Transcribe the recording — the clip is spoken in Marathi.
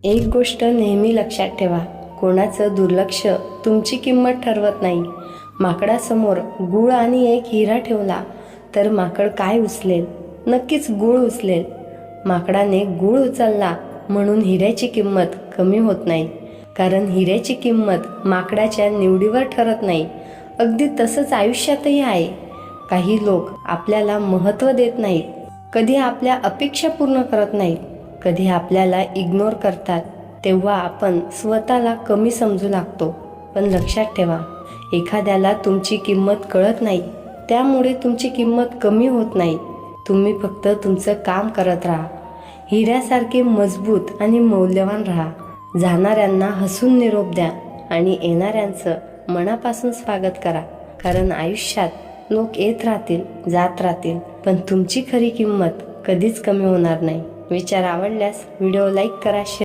एक गोष्ट नेहमी लक्षात ठेवा, कोणाचं दुर्लक्ष तुमची किंमत ठरवत नाही. माकडासमोर गूळ आणि एक हिरा ठेवला तर माकड काय उचलेल? नक्कीच गूळ उचलेल. माकडाने गूळ उचलला म्हणून हिऱ्याची किंमत कमी होत नाही, कारण हिऱ्याची किंमत माकडाच्या निवडीवर ठरत नाही. अगदी तसंच आयुष्यातही आहे. काही लोक आपल्याला महत्त्व देत नाहीत, कधी आपल्या अपेक्षा पूर्ण करत नाहीत, कधी आपल्याला इग्नोर करतात. तेव्हा आपण स्वतःला कमी समजू लागतो. पण लक्षात ठेवा, एखाद्याला तुमची किंमत कळत नाही, त्यामुळे तुमची किंमत कमी होत नाही. तुम्ही फक्त तुमचं काम करत राहा. हिऱ्यासारखे मजबूत आणि मौल्यवान राहा. जाणाऱ्यांना हसून निरोप द्या आणि येणाऱ्यांचं मनापासून स्वागत करा. कारण आयुष्यात लोक येत राहतील, जात राहतील, पण तुमची खरी किंमत कधीच कमी होणार नाही. विचार आवडल्यास व्हिडिओ लाईक करा, शेअर